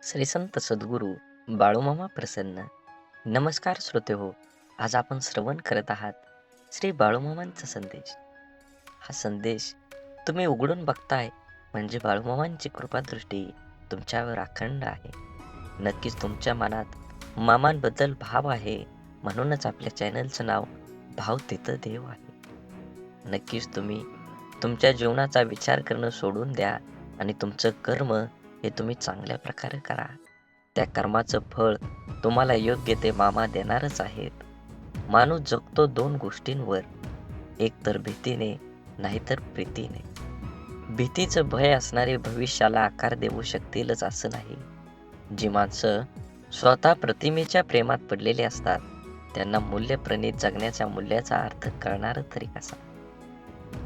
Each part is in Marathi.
श्री संत सद्गुरू बाळूमामा प्रसन्न. नमस्कार श्रोते हो. आज आपण श्रवण करत आहात श्री बाळूमामांचा संदेश. हा संदेश तुम्ही उघडून बघताय म्हणजे बाळूमामांची कृपादृष्टी तुमच्यावर अखंड आहे. नक्कीच तुमच्या मनात मामांबद्दल भाव आहे, म्हणूनच आपल्या चॅनलचं नाव भाव तिथं देव आहे. नक्कीच तुम्ही तुमच्या जीवनाचा विचार करणं सोडून द्या आणि तुमचं कर्म हे तुम्ही चांगल्या प्रकारे करा. त्या कर्माचं फळ तुम्हाला योग्य ते मामा देणारच आहेत. माणूस जगतो दोन गोष्टींवर, एक तर भीतीने, नाहीतर प्रीतीने. भीतीचं भय असणारे भविष्याला आकार देऊ शकतीलच असं नाही. जी माणसं स्वतः प्रतिमेच्या प्रेमात पडलेली असतात त्यांना मूल्यप्रणीत जगण्याच्या मूल्याचा अर्थ कळणार तरी कसा.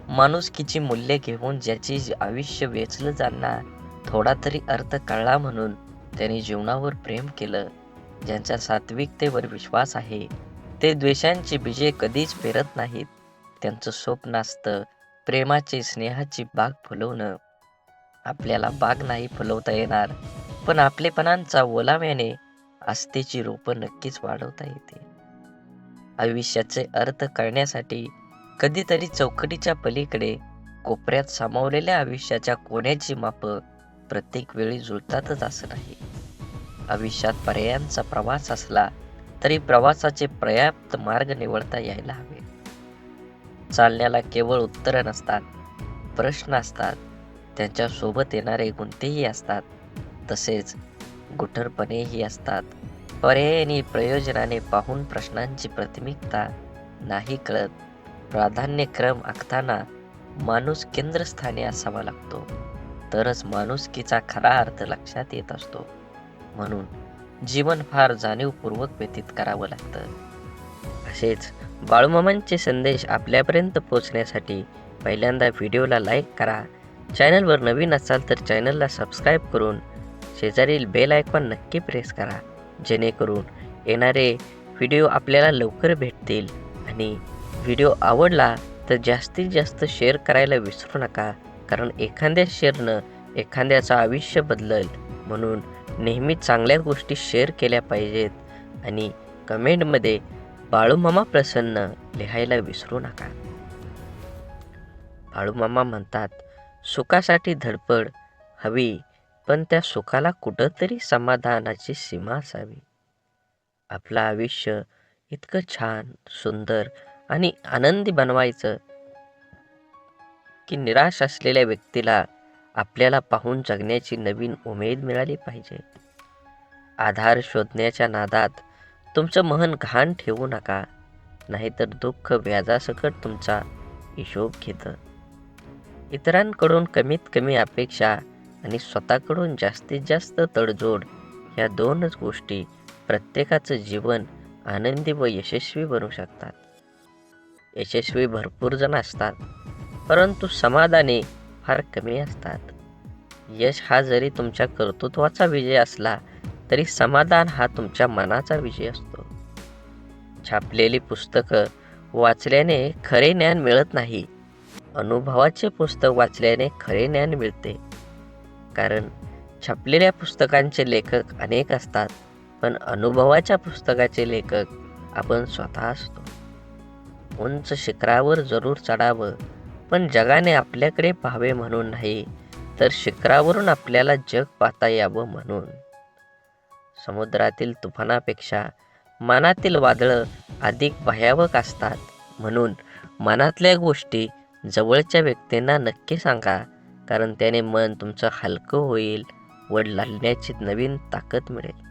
माणुसकीची मूल्य घेऊन ज्याचे आयुष्य वेचलं जाणार थोडा तरी अर्थ कळला म्हणून त्याने जीवनावर प्रेम केलं. ज्यांच्या सात्विकतेवर विश्वास आहे ते द्वेषांची बीजे कधीच पेरत नाहीत. त्यांचं स्वप्न असतं प्रेमाची स्नेहाची बाग फुलवणं. आपल्याला बाग नाही फुलवता येणार, पण आपलेपणांचा ओलाव्याने आस्थेची रोपं नक्कीच वाढवता येते. आयुष्याचे अर्थ कळण्यासाठी कधीतरी चौकटीच्या पलीकडे कोपऱ्यात सामावलेल्या आयुष्याच्या कोण्याची मापं प्रत्येक वेळी जुळतातच असं नाही. आयुष्यात पर्यायांचा प्रवास असला तरी प्रवासाचे पर्याप्त मार्ग निवडता यायला हवे. चालण्याला केवळ उत्तरं नसतात, प्रश्न असतात. त्यांच्या सोबत येणारे गुंतेही असतात, तसेच गुठरपणेही असतात. पर्यायाने प्रयोजनाने पाहून प्रश्नांची प्राथमिकता नाही कळत. प्राधान्यक्रम आखताना माणूस केंद्रस्थानी असावा लागतो, तरच माणुसकीचा खरा अर्थ लक्षात येत असतो. म्हणून जीवन फार जाणीवपूर्वक व्यतीत करावं लागतं. असेच बाळूमामांचे संदेश आपल्यापर्यंत पोहोचण्यासाठी पहिल्यांदा व्हिडिओला लाईक करा. चॅनलवर नवीन असाल तर चॅनलला सबस्क्राईब करून शेजारील बेल आयकॉन नक्की प्रेस करा, जेणेकरून येणारे व्हिडिओ आपल्याला लवकर भेटतील. आणि व्हिडिओ आवडला तर जास्तीत जास्त शेअर करायला विसरू नका, कारण एखाद्या शेअरनं एखाद्याचं आयुष्य बदलल. म्हणून नेहमी चांगल्या गोष्टी शेअर केल्या पाहिजेत. आणि कमेंटमध्ये बाळूमामा प्रसन्न लिहायला विसरू नका. बाळूमामा म्हणतात, सुखासाठी धडपड हवी, पण त्या सुखाला कुठंतरी समाधानाची सीमा असावी. आपलं आयुष्य इतकं छान, सुंदर आणि आनंदी बनवायचं की निराश असलेल्या व्यक्तीला आपल्याला पाहून जगण्याची नवीन उमेद मिळाली पाहिजे. आधार शोधण्याच्या नादात तुमचं मन घाण ठेवू नका, नाहीतर दुःख व्याजासकट तुमचा हिशोब घेतं. इतरांकडून कमीत कमी अपेक्षा आणि स्वतःकडून जास्तीत जास्त तडजोड या दोनच गोष्टी प्रत्येकाचं जीवन आनंदी व यशस्वी बनवू शकतात. यशस्वी भरपूर जण असतात, परंतु समाधानी फार कमी असतात. यश हा जरी तुमच्या कर्तृत्वाचा विजय असला तरी समाधान हा तुमच्या मनाचा विजय असतो. छापलेली पुस्तकं वाचल्याने खरे ज्ञान मिळत नाही, अनुभवाचे पुस्तक वाचल्याने खरे ज्ञान मिळते. कारण छापलेल्या पुस्तकांचे लेखक अनेक असतात, पण अनुभवाच्या पुस्तकाचे लेखक आपण स्वतः असतो. उंच शिखरावर जरूर चढावं, पण जगाने आपल्याकडे पाहावे म्हणून नाही, तर शिखरावरून आपल्याला जग पाहता यावं म्हणून. समुद्रातील तुफानापेक्षा मनातील वादळं अधिक भयावक असतात. म्हणून मनातल्या गोष्टी जवळच्या व्यक्तींना नक्की सांगा, कारण त्याने मन तुमचं हलकं होईल व लढण्याची नवीन ताकद मिळेल.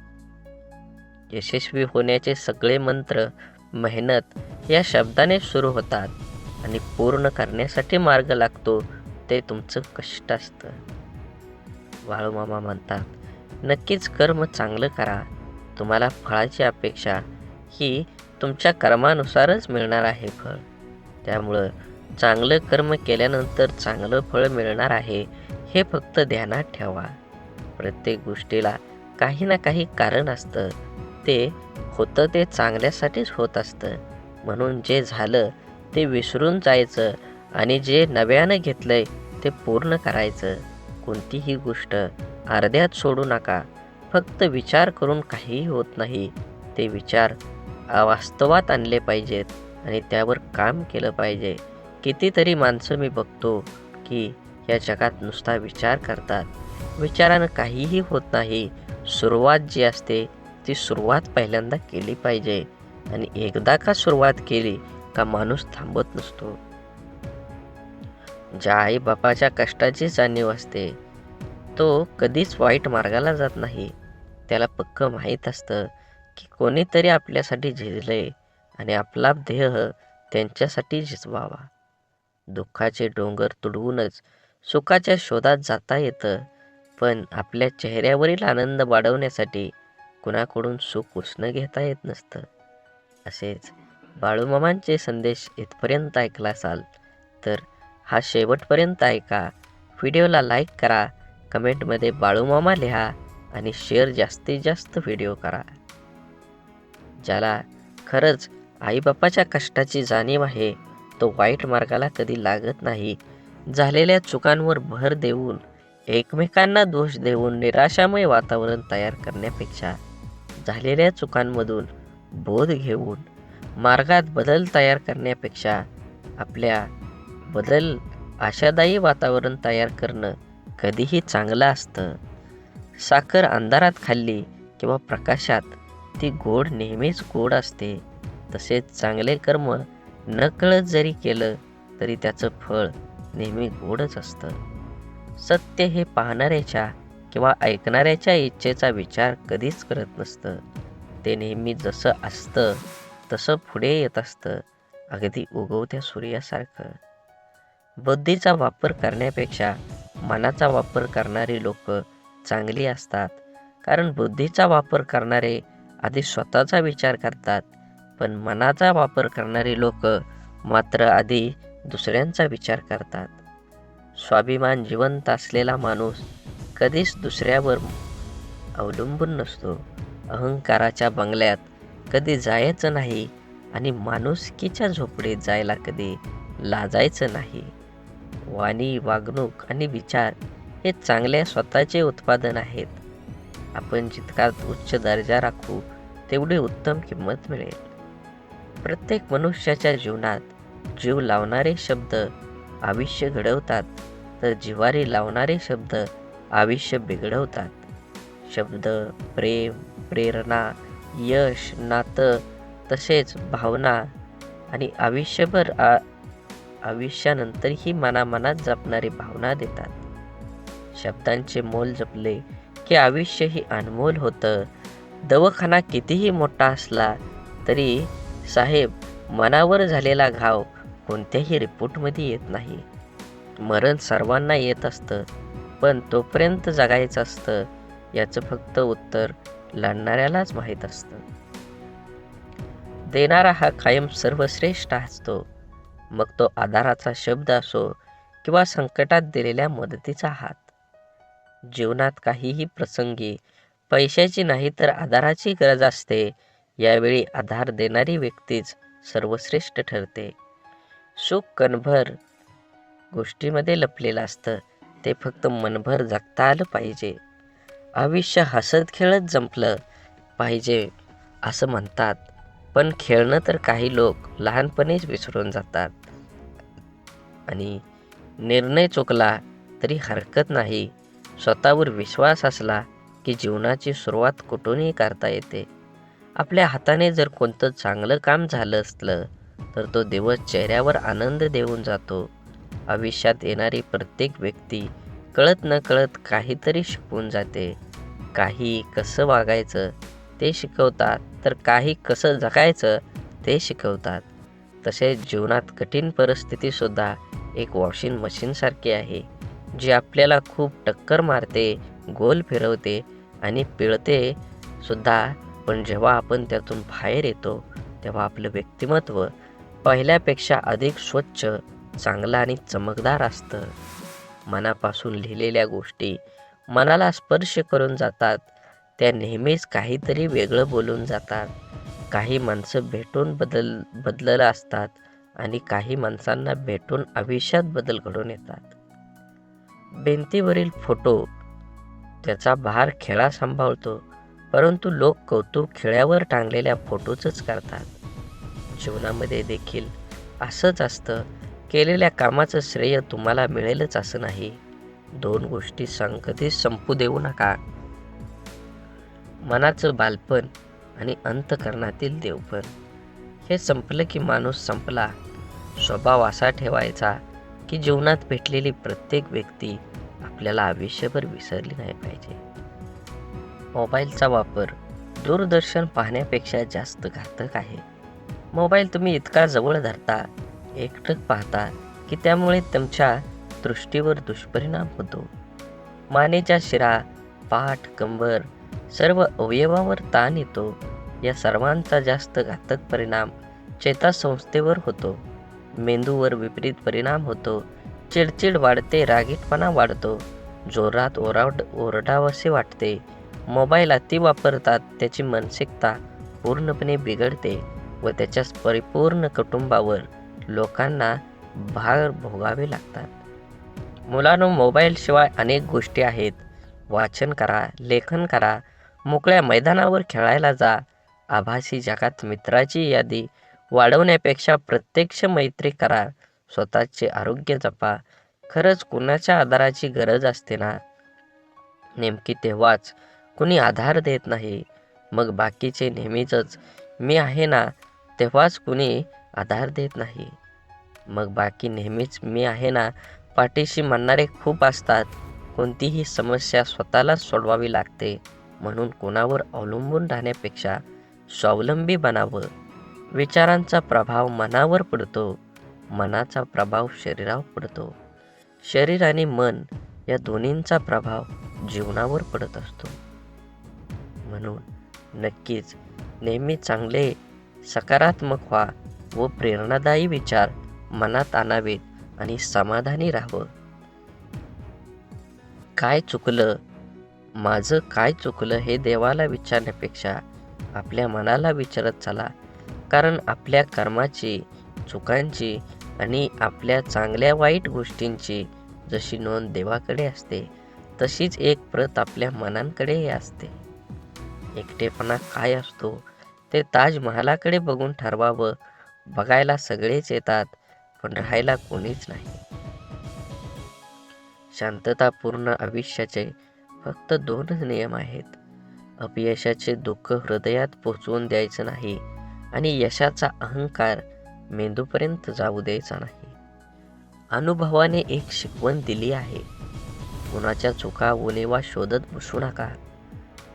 यशस्वी होण्याचे सगळे मंत्र मेहनत या शब्दाने सुरू होतात आणि पूर्ण करण्यासाठी मार्ग लागतो ते तुमचं कष्ट असतं. बाळूमामा म्हणतात, नक्कीच कर्म चांगलं करा. तुम्हाला फळाची अपेक्षा ही तुमच्या कर्मानुसारच मिळणार आहे फळ. त्यामुळं चांगलं कर्म केल्यानंतर चांगलं फळ मिळणार आहे हे फक्त ध्यानात ठेवा. प्रत्येक गोष्टीला काही ना काही कारण असतं. ते होतं ते चांगल्यासाठीच होत असतं. म्हणून जे झालं ते विसरून जायचं आणि जे नव्यानं घेतलंय ते पूर्ण करायचं. कोणतीही गोष्ट अर्ध्यात सोडू नका. फक्त विचार करून काहीही होत नाही. ते विचार वास्तवात आणले पाहिजेत आणि त्यावर काम केलं पाहिजे. कितीतरी माणसं मी बघतो की या जगात नुसता विचार करतात. विचारानं काहीही होत नाही. सुरुवात जी असते ती सुरुवात पहिल्यांदा केली पाहिजे आणि एकदा का सुरुवात केली का माणूस थांबत नसतो. ज्या आईबापाच्या कष्टाची जाणीव असते तो कधीच वाईट मार्गाला जात नाही. त्याला पक्क माहीत असतं की कोणीतरी आपल्यासाठी झिजलंय आणि आपला ध्येय त्यांच्यासाठी झिजवावा. दुःखाचे डोंगर तुडवूनच सुखाच्या शोधात जाता येतं, पण आपल्या चेहऱ्यावरील आनंद वाढवण्यासाठी कुणाकडून सुख उसणं घेता येत नसतं. असेच बाळूमामांचे संदेश इथपर्यंत ऐकला असाल तर हा शेवटपर्यंत ऐका. व्हिडिओला लाईक करा, कमेंटमध्ये बाळूमामा लिहा आणि शेअर जास्तीत जास्त व्हिडिओ करा. ज्याला खरंच आईबापाच्या कष्टाची जाणीव आहे तो वाईट मार्गाला कधी लागत नाही. झालेल्या चुकांवर भर देऊन एकमेकांना दोष देऊन निराशामय वातावरण तयार करण्यापेक्षा झालेल्या चुकांमधून बोध घेऊन मार्गात बदल तयार करण्यापेक्षा आपल्या बदल आशादायी वातावरण तयार करणं कधीही चांगलं असतं. साखर अंधारात खाल्ली किंवा प्रकाशात ती गोड नेहमीच गोड असते. तसेच चांगले कर्म नकळत जरी केलं तरी त्याचं फळ नेहमी गोडच असतं. सत्य हे पाहणाऱ्याच्या किंवा ऐकणाऱ्याच्या इच्छेचा विचार कधीच करत नसतं. ते नेहमी जसं असतं तसं पुढे येत असतं, अगदी उगवत्या सूर्यासारखं. बुद्धीचा वापर करण्यापेक्षा मनाचा वापर करणारी लोक चांगली असतात. कारण बुद्धीचा वापर करणारे आधी स्वतःचा विचार करतात, पण मनाचा वापर करणारी लोक मात्र आधी दुसऱ्यांचा विचार करतात. स्वाभिमान जिवंत असलेला माणूस कधीच दुसऱ्यावर अवलंबून नसतो. अहंकाराच्या बंगल्यात कधी जायचं नाही आणि माणुसकीच्या झोपडीत जायला कधी लाजायचं नाही. वाणी, वागणूक आणि विचार हे चांगल्या स्वतःचे उत्पादन आहेत. आपण जितका उच्च दर्जा राखू तेवढी उत्तम किंमत मिळेल. प्रत्येक मनुष्याच्या जीवनात जीव लावणारे शब्द आयुष्य घडवतात, तर जिव्हारी लावणारे शब्द आयुष्य बिघडवतात. शब्द, प्रेम, प्रेरणा, यश, नातं तसेच भावना आणि आयुष्यानंतरही मनामनात जपणारी भावना देतात. शब्दांचे मोल जपले की आयुष्यही अनमोल होतं. दवाखाना कितीही मोठा असला तरी साहेब मनावर झालेला घाव कोणत्याही रिपोर्टमध्ये येत नाही. मरण सर्वांना येत असतं, पण तोपर्यंत जगायचं असतं याचं फक्त उत्तर लढणाऱ्यालाच माहीत असतं. देणारा हा कायम सर्वश्रेष्ठ असतो, मग तो आधाराचा शब्द असो किंवा संकटात दिलेल्या मदतीचा हात. जीवनात काहीही प्रसंगी पैशाची नाही तर आधाराची गरज असते. यावेळी आधार देणारी व्यक्तीच सर्वश्रेष्ठ ठरते. सुख कणभर गोष्टीमध्ये लपलेलं असतं, ते फक्त मनभर जगता आलं पाहिजे. आयुष्य हसत खेळत जंपलं पाहिजे असं म्हणतात, पण खेळणं तर काही लोक लहानपणीच विसरून जातात. आणि निर्णय चुकला तरी हरकत नाही. स्वतःवर विश्वास असला की जीवनाची सुरुवात कुठूनही करता येते. आपल्या हाताने जर कोणतं चांगलं काम झालं असलं तर तो दिवस चेहऱ्यावर आनंद देऊन जातो. आयुष्यात येणारी प्रत्येक व्यक्ती कळत न कळत काहीतरी शिकवून जाते. काही कसं वागायचं ते शिकवतात, तर काही कसं जगायचं ते शिकवतात. तसेच जीवनात कठीण परिस्थितीसुद्धा एक वॉशिंग मशीनसारखी आहे, जी आपल्याला खूप टक्कर मारते, गोल फिरवते आणि पिळते सुद्धा. पण जेव्हा आपण त्यातून बाहेर येतो तेव्हा आपलं व्यक्तिमत्व पहिल्यापेक्षा अधिक स्वच्छ, चांगलं आणि चमकदार असतं. मनापासून लिहिलेल्या गोष्टी मनाला स्पर्श करून जातात. त्या नेहमीच काहीतरी वेगळं बोलून जातात. काही माणसं भेटून बदललं असतात आणि काही माणसांना भेटून आयुष्यात बदल घडून येतात. भिंतीवरील फोटो त्याचा भार खेळा सांभाळतो, परंतु लोक कौतुक खेळ्यावर टांगलेल्या फोटोचंच करतात. जीवनामध्ये देखील असंच असतं. केलेल्या कामाचं श्रेय तुम्हाला मिळेलच असं नाही. दोन गोष्टी कधीच संपू देऊ नका. मनाचं बालपण आणि अंतःकरणातील देवपण. हे संपलं की माणूस संपला. स्वभाव असा ठेवायचा की जीवनात भेटलेली प्रत्येक व्यक्ती आपल्याला आयुष्यभर विसरली नाही पाहिजे. मोबाईलचा वापर दूरदर्शन पाहण्यापेक्षा जास्त घातक आहे. मोबाईल तुम्ही इतका जवळ धरता, एकटक पाहता की त्यामुळे तुमच्या दृष्टीवर दुष्परिणाम होतो. मानेच्या शिरा, पाठ, कंबर सर्व अवयवावर ताण येतो. या सर्वांचा जास्त घातक परिणाम चेतासंस्थेवर होतो. मेंदूवर विपरीत परिणाम होतो. चिडचिड वाढते, रागीटपणा वाढतो, जोरात ओरडावसे वाटते. मोबाईल अति वापरतात त्याची मानसिकता पूर्णपणे बिघडते व त्याच्या परिपूर्ण कुटुंबावर लोकांना भार भोगावे लागतात. मुलांनो, मोबाईलशिवाय अनेक गोष्टी आहेत. वाचन करा, लेखन करा, मोकळ्या मैदानावर खेळायला जा. आभासी जगात मित्राची यादी वाढवण्यापेक्षा प्रत्यक्ष मैत्री करा. स्वतःचे आरोग्य जपा. खरंच कुणाच्या आधाराची गरज असते ना, नेमकी तेव्हाच कुणी आधार देत नाही. मग बाकीचे नेहमीच मी आहे ना, तेव्हाच कुणी आधार देत नाही. मग बाकी नेहमीच मी आहे ना पाठीशी म्हणणारे खूप असतात. कोणतीही समस्या स्वतःलाच सोडवावी लागते. म्हणून कोणावर अवलंबून राहण्यापेक्षा स्वावलंबी बनावं. विचारांचा प्रभाव मनावर पडतो, मनाचा प्रभाव शरीरावर पडतो, शरीर आणि मन या दोन्हींचा प्रभाव जीवनावर पडत असतो. म्हणून नक्कीच नेहमी चांगले, सकारात्मक व्हा व प्रेरणादायी विचार मनात आणावेत आणि समाधानी राहावं. काय चुकलं, माझं काय चुकलं हे देवाला विचारण्यापेक्षा आपल्या मनाला विचारत चला. कारण आपल्या कर्माची, चुकांची आणि आपल्या चांगल्या वाईट गोष्टींची जशी नोंद देवाकडे असते, तशीच एक प्रत आपल्या मनांकडेही असते. एकटेपणा काय असतो ते ताजमहालाकडे बघून ठरवावं. बघायला सगळेच येतात, पण राहायला कोणीच नाही. शांततापूर्ण आयुष्याचे फक्त 2च नियम आहेत. अपयशाचे दुःख हृदयात पोचवून द्यायचं नाही आणि यशाचा अहंकार मेंदूपर्यंत जाऊ द्यायचा नाही. अनुभवाने एक शिकवण दिली आहे. कुणाच्या चुका उणिवा शोधत बसू नका.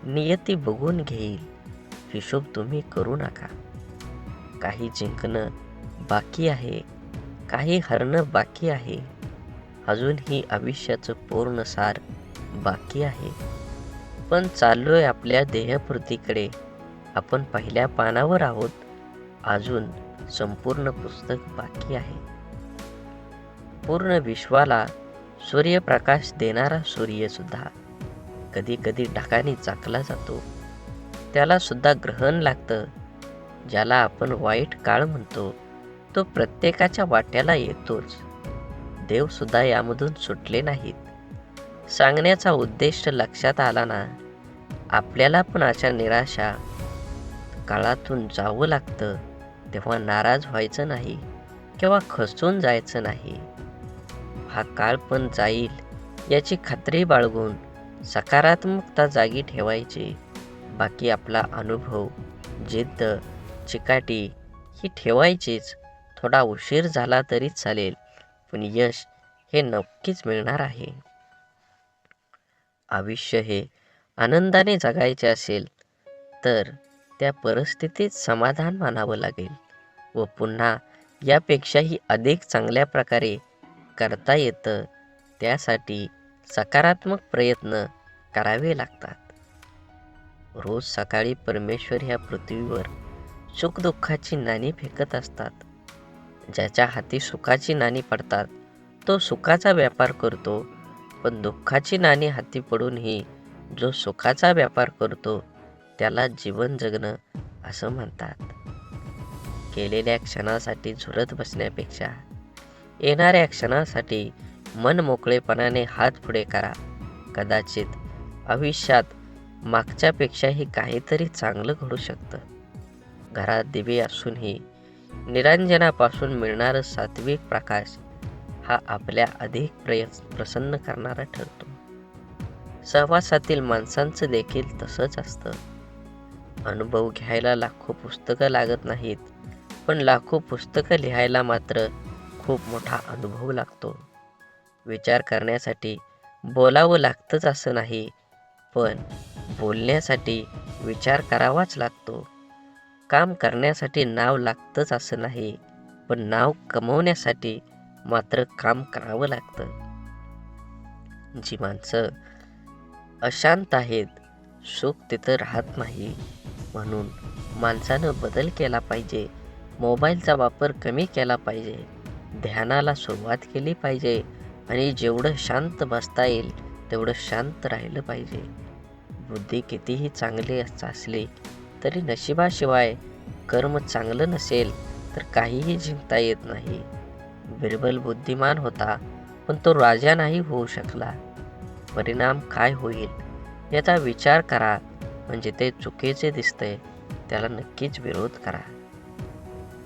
नियती बघून घेईल, हिशोब तुम्ही करू नका. काही जिंकणं बाकी आहे, काही हरणं बाकी आहे. अजूनही आयुष्याचं पूर्ण सार बाकी आहे. पण चाललोय आपल्या ध्येयपूर्तीकडे. आपण पहिल्या पानावर आहोत. अजून संपूर्ण पुस्तक बाकी आहे. पूर्ण विश्वाला सूर्यप्रकाश देणारा सूर्य सुद्धा कधी कधी ढगांनी झाकला जातो. त्याला सुद्धा ग्रहण लागतं. ज्याला आपण वाईट काळ म्हणतो, तो प्रत्येकाच्या वाट्याला येतोच. देव सुद्धा यामधून सुटले नाहीत. सांगण्याचा उद्देश लक्षात आला ना? आपल्याला पण अशा निराशा काळातून जावं लागतं, तेव्हा नाराज व्हायचं नाही किंवा खचून जायचं नाही. हा काळ पण जाईल याची खात्री बाळगून सकारात्मकता जागी ठेवायची. बाकी आपला अनुभव, जिद्द, चिकाटी ही ठेवायचीच. थोडा उशीर झाला तरी चालेल, पण यश हे नक्कीच मिळणार आहे. आयुष्य हे आनंदाने जगायचे असेल तर त्या परिस्थितीत समाधान मानावं लागेल व पुन्हा यापेक्षाही अधिक चांगल्या प्रकारे करता येतं. त्यासाठी सकारात्मक प्रयत्न करावे लागतात. रोज सकाळी परमेश्वर ह्या पृथ्वीवर सुखदुःखाची नाणी फेकत असतात. ज्याच्या हाती सुखाची नाणी पडतात तो सुखाचा व्यापार करतो, पण दुःखाची नाणी हाती पडूनही जो सुखाचा व्यापार करतो त्याला जीवन जगणं असं म्हणतात. केलेल्या क्षणासाठी झुरत बसण्यापेक्षा येणाऱ्या क्षणासाठी मन मोकळेपणाने हात पुढे करा. कदाचित आयुष्यात मागच्यापेक्षाही काहीतरी चांगलं घडू शकतं. घरात दिवे असूनही निरांजनापासून मिळणारं सात्विक प्रकाश हा आपल्या अधिक प्रसन्न करणारा ठरतो. सहवासातील माणसांचं देखील तसंच असतं. अनुभव घ्यायला लाखो पुस्तकं लागत नाहीत, पण लाखो पुस्तकं लिहायला मात्र खूप मोठा अनुभव लागतो. विचार करण्यासाठी बोलावं लागतंच असं नाही, पण बोलण्यासाठी विचार करावाच लागतो. काम करण्यासाठी नाव लागतंच असं नाही, पण नाव कमवण्यासाठी मात्र काम करावं लागतं. जी माणसं अशांत आहेत, सुख तिथं राहत नाही. म्हणून माणसानं बदल केला पाहिजे. मोबाईलचा वापर कमी केला पाहिजे. ध्यानाला सुरुवात केली पाहिजे आणि जेवढं शांत बसता येईल तेवढं शांत राहिलं पाहिजे. बुद्धी कितीही चांगली असली तरी नशिबाशिवाय कर्म चांगलं नसेल तर काहीही जिंकता येत नाही. बिरबल बुद्धिमान होता, पण तो राजा नाही होऊ शकला. परिणाम काय होईल याचा विचार करा. म्हणजे ते चुकीचे दिसतंय त्याला नक्कीच विरोध करा.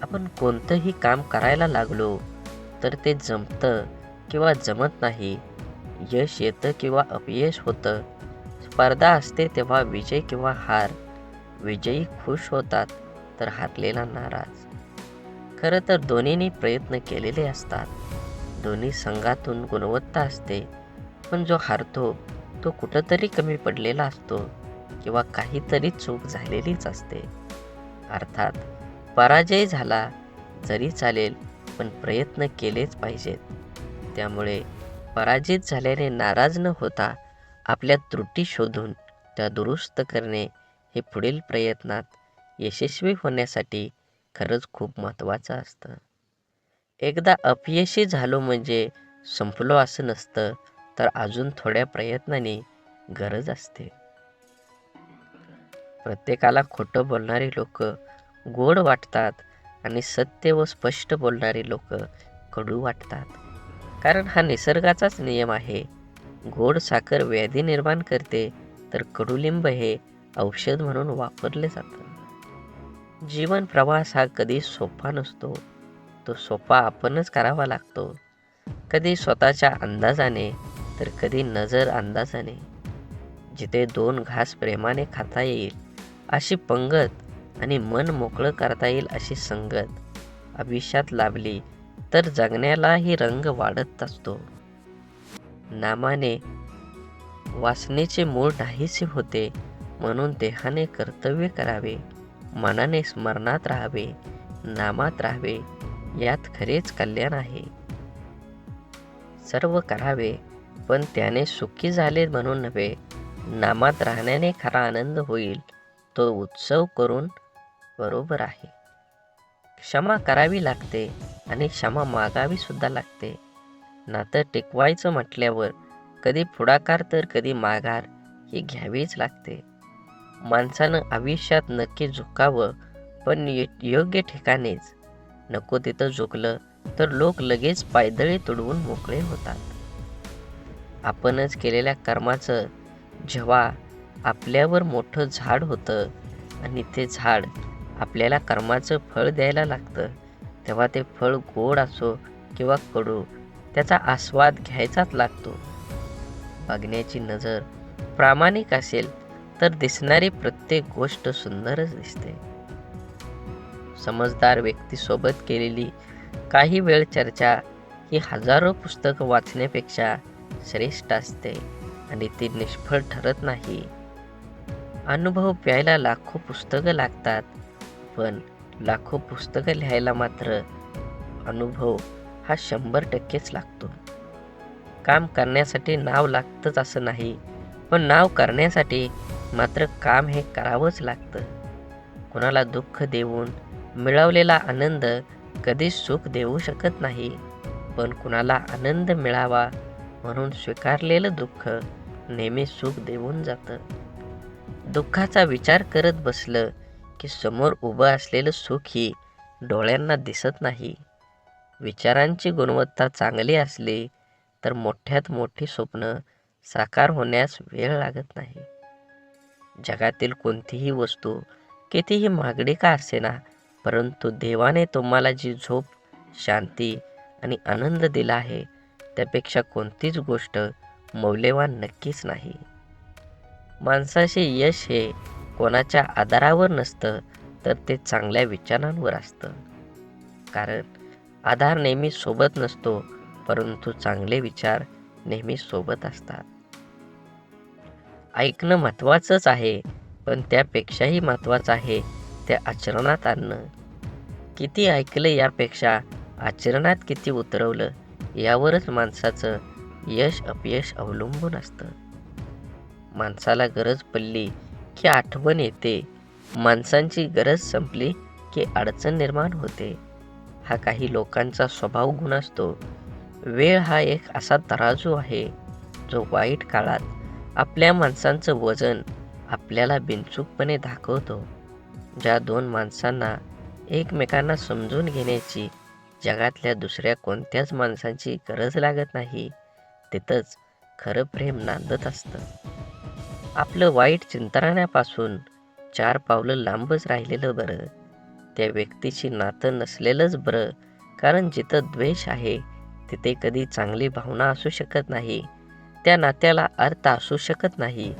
आपण कोणतंही काम करायला लागलो तर ते जमतं किंवा जमत नाही, यश येतं किंवा अपयश होतं, स्पर्धा असते तेव्हा विजय किंवा हार. विजयी खुश होतात तर हारलेला नाराज. खरं तर दोन्हींनी प्रयत्न केलेले असतात. दोन्ही संघातून गुणवत्ता असते, पण जो हारतो तो कुठंतरी कमी पडलेला असतो किंवा काहीतरी चूक झालेलीच असते. अर्थात पराजय झाला जरी चालेल, पण प्रयत्न केलेच पाहिजेत. त्यामुळे पराजित झाल्याने नाराज न होता आपल्या त्रुटी शोधून त्या दुरुस्त करणे हे पुढील प्रयत्नात यशस्वी होण्यासाठी खरंच खूप महत्त्वाचं असतं. एकदा अपयशी झालो म्हणजे संपलो असं नसतं, तर अजून थोड्या प्रयत्नांनी गरज असते. प्रत्येकाला खोटं बोलणारी लोक गोड वाटतात आणि सत्य व स्पष्ट बोलणारी लोक कडू वाटतात. कारण हा निसर्गाचाच नियम आहे. गोड साखर व्याधी निर्माण करते, तर कडुलिंब हे औषध म्हणून वापरले जातं. जीवन प्रवास हा कधी सोपा नसतो. तो सोपा आपणच करावा लागतो. कधी स्वतःच्या अंदाजाने तर कधी नजर अंदाजाने. जिथे 2 घास प्रेमाने खाता येईल अशी पंगत आणि मन मोकळं करता येईल अशी संगत आयुष्यात लाभली तर जगण्यालाही रंग वाढत असतो. नामाने वासनेचे मूळ नाहीसे होते, म्हणून देहाने कर्तव्य करावे, मनाने स्मरणात राहावे, नामात राहावे, यात खरेच कल्याण आहे. सर्व करावे, पण त्याने सुखी झाले म्हणून नव्हे. नामात राहण्याने खरा आनंद होईल, तो उत्सव करून बरोबर आहे. क्षमा करावी लागते आणि क्षमा मागावी सुद्धा लागते. नातं टिकवायचं म्हटल्यावर कधी पुढाकार तर कधी माघार ही घ्यावीच लागते. माणसानं आयुष्यात नक्की झुकावं, पण योग्य ठिकाणीच. नको तिथं झुकलं तर लोक लगेच पायदळी तुडवून मोकळे होतात. आपणच केलेल्या कर्माचं जेव्हा आपल्यावर मोठं झाड होतं आणि ते झाड आपल्याला कर्माचं फळ द्यायला लागतं, तेव्हा ते फळ गोड असो किंवा कडू, त्याचा आस्वाद घ्यायचाच लागतो. बघण्याची नजर प्रामाणिक असेल तर दिसणारी प्रत्येक गोष्ट सुंदरच दिसते. समजदार व्यक्तीसोबत केलेली काही वेळ चर्चा ही हजारो पुस्तकं वाचण्यापेक्षा श्रेष्ठ असते आणि ती निष्फळ ठरत नाही. अनुभव प्यायला लाखो पुस्तकं लागतात, पण लाखो पुस्तकं लिहायला मात्र अनुभव हा 100%च लागतो. काम करण्यासाठी नाव लागतंच असं नाही, पण नाव करण्यासाठी मात्र काम हे करावंच लागतं. कुणाला दुःख देऊन मिळवलेला आनंद कधीच सुख देऊ शकत नाही, पण कुणाला आनंद मिळावा म्हणून स्वीकारलेलं दुःख नेहमी सुख देऊन जातं. दुःखाचा विचार करत बसलं की समोर उभं असलेलं सुखही डोळ्यांना दिसत नाही. विचारांची गुणवत्ता चांगली असली तर मोठ्यात मोठी स्वप्न साकार होण्यास वेळ लागत नाही. जगातील कोणतीही वस्तू कितीही महागडी का असेना, परंतु देवाने तुम्हाला जी झोप, शांती आणि आनंद दिला आहे, त्यापेक्षा कोणतीच गोष्ट मौल्यवान नक्कीच नाही. माणसाचे यश हे कोणाच्या आधारावर नसतं, तर ते चांगल्या विचारांवर असतं. कारण आधार नेहमी सोबत नसतो, परंतु चांगले विचार नेहमी सोबत असतात. ऐकणं महत्त्वाचंच आहे, पण त्यापेक्षाही महत्त्वाचं आहे ते आचरणात आणणं. किती ऐकलं यापेक्षा आचरणात किती उतरवलं यावरच माणसाचं यश अपयश अवलंबून असतं. माणसाला गरज पडली की आठवण येते, माणसांची गरज संपली की अडचण निर्माण होते. हा काही लोकांचा स्वभाव गुण असतो. वेळ हा एक असा तराजू आहे जो वाईट काळात आपल्या माणसांचं वजन आपल्याला बिनचूकपणे दाखवतो. ज्या दोन माणसांना एकमेकांना समजून घेण्याची जगातल्या दुसऱ्या कोणत्याच माणसांची गरज लागत नाही, तिथंच खरं प्रेम नांदत असतं. आपलं वाईट चिंतण्यापासून 4 पावलं लांबच राहिलेलं बरं. त्या व्यक्तीशी नातं नसलेलंच बरं. कारण जिथं द्वेष आहे तिथे कधी चांगली भावना असू शकत नाही. त्या नात्याला अर्थ असू शकत नाही.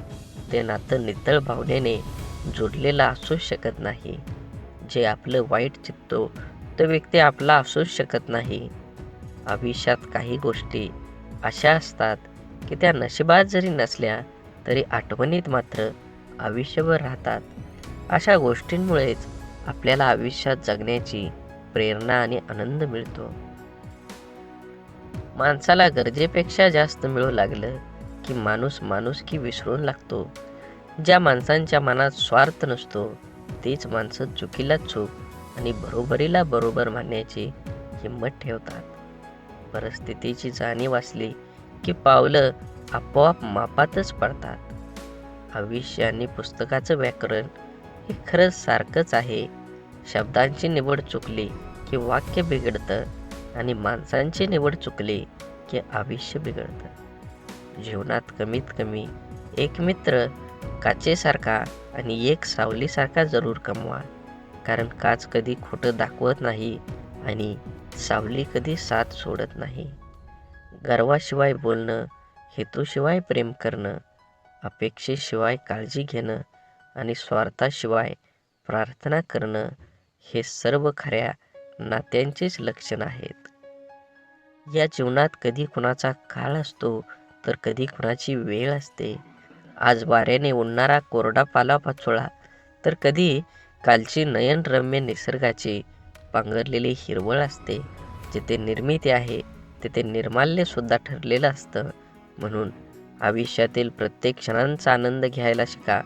ते नातं नितळ भावनेने जोडलेलं असू शकत नाही. जे आपलं वाईट चित्तो तो व्यक्ती आपला असूच शकत नाही. आयुष्यात काही गोष्टी अशा असतात की त्या नशिबात जरी नसल्या तरी आठवणीत मात्र आयुष्यभर राहतात. अशा गोष्टींमुळेच आपल्याला आयुष्यात जगण्याची प्रेरणा आणि आनंद मिळतो. माणसाला गरजेपेक्षा जास्त मिळू लागलं की माणूस माणुसकी विसरून लागतो. ज्या माणसांच्या मनात स्वार्थ नसतो तीच माणसं चुकीला चूक आणि बरोबरीला बरोबर मानण्याची हिंमत ठेवतात. परिस्थितीची जाणीव असली की पावलं आपोआप मापातच पडतात. आयुष्य आणि पुस्तकाचं व्याकरण हे खरंच सारखंच आहे. शब्दांची निवड चुकली की वाक्य बिघडतं आणि माणसांची निवड चुकली की आयुष्य बिघडतं. जीवनात कमीत कमी एक मित्र काचेसारखा आणि एक सावलीसारखा जरूर कमवा. कारण काच कधी खोटं दाखवत नाही आणि सावली कधी साथ सोडत नाही. गर्वाशिवाय बोलणं, हेतूशिवाय प्रेम करणं, अपेक्षेशिवाय काळजी घेणं आणि स्वार्थाशिवाय प्रार्थना करणं हे सर्व खऱ्या नात्यांचीच लक्षणं आहेत. या जीवनात कधी कुणाचा काळ असतो तर कधी कुणाची वेळ असते. आज वाऱ्याने उडणारा कोरडा पालापाचोळा तर कधी कालची नयनरम्य निसर्गाची पांघरलेली हिरवळ असते. जिथे निर्मिती आहे तिथे निर्माल्य सुद्धा ठरलेलं असतं. म्हणून आयुष्यातील प्रत्येक क्षणांचा आनंद घ्यायला शिका.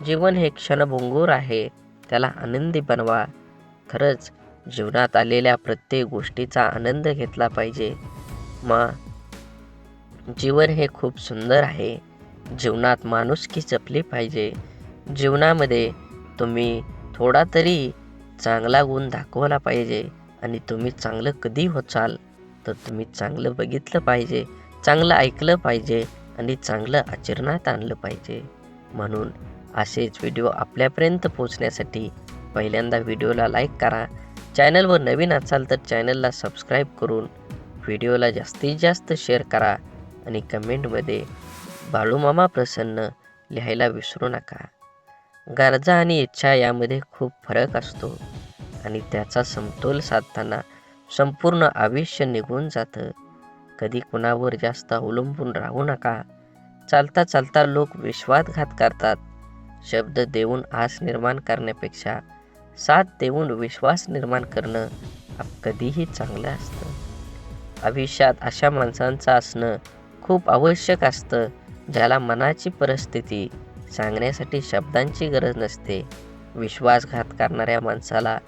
जीवन हे क्षणभंगूर आहे, त्याला आनंदी बनवा. खरंच जीवनात आलेल्या प्रत्येक गोष्टीचा आनंद घेतला पाहिजे. जीवन हे खूप सुंदर आहे. जीवनात माणुसकी जपली पाहिजे. जीवनामध्ये तुम्ही थोडा तरी चांगला गुण दाखवला पाहिजे आणि तुम्ही चांगलं कधी होचाल तर तुम्ही चांगलं बघितलं पाहिजे, चांगलं ऐकलं पाहिजे आणि चांगलं आचरणात आणलं पाहिजे. म्हणून असेच व्हिडिओ आपल्यापर्यंत पोहोचण्यासाठी पहिल्यांदा व्हिडिओला लाईक करा. चॅनलवर नवीन असाल तर चॅनलला सबस्क्राईब करून व्हिडिओला जास्तीत जास्त शेअर करा आणि कमेंटमध्ये बाळूमामा प्रसन्न लिहायला विसरू नका. गरजा आणि इच्छा यामध्ये खूप फरक असतो आणि त्याचा समतोल साधताना संपूर्ण आयुष्य निघून जातं. कधी कुणावर जास्त अवलंबून राहू नका. चालता चालता लोक विश्वासघात करतात. शब्द देऊन आस निर्माण करण्यापेक्षा साथ देऊन विश्वास निर्माण करणं कधीही चांगलं असतं. आयुष्यात अशा माणसांचं असणं खूप आवश्यक असतं ज्याला मनाची परिस्थिती सांगण्यासाठी शब्दांची गरज नसते. विश्वासघात करणाऱ्या माणसाला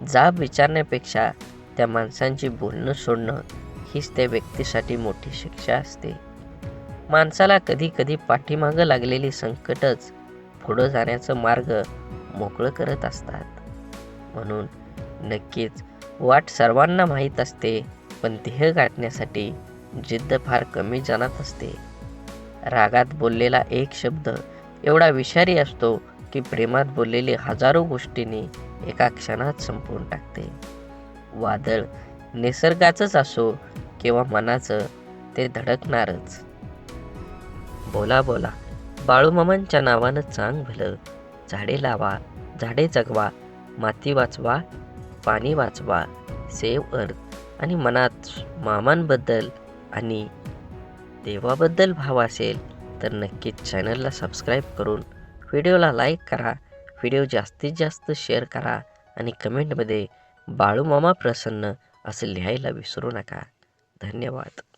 जाब विचारण्यापेक्षा त्या माणसांची बोलणं सोडणं हीच त्या व्यक्तीसाठी मोठी शिक्षा असते. माणसाला कधी कधी पाठीमागं लागलेली संकटच पुढं जाण्याचा मार्ग मोकळं करत असतात. म्हणून नक्कीच वाट सर्वांना माहीत असते, पण ध्येय गाठण्यासाठी जिद्द फार कमी जणात असते. रागात बोललेला एक शब्द एवढा विषारी असतो की प्रेमात बोललेली हजारो गोष्टींनी एका क्षणात संपवून टाकते. वादळ निसर्गाचंच असो किंवा मनाचं, ते धडकणारच. बोला बोला बाळूमामांच्या नावानं चांग भलं. झाडे लावा, झाडे जगवा, माती वाचवा, पाणी वाचवा, सेव्ह अर्थ. आणि मनात मामांबद्दल आणि देवाबद्दल भाव असेल तर नक्कीच चॅनलला सबस्क्राईब करून व्हिडिओला लाईक करा. व्हिडिओ जास्तीत जास्त शेअर करा आणि कमेंटमध्ये बाळूमामा प्रसन्न असं लिहायला विसरू नका. धन्यवाद.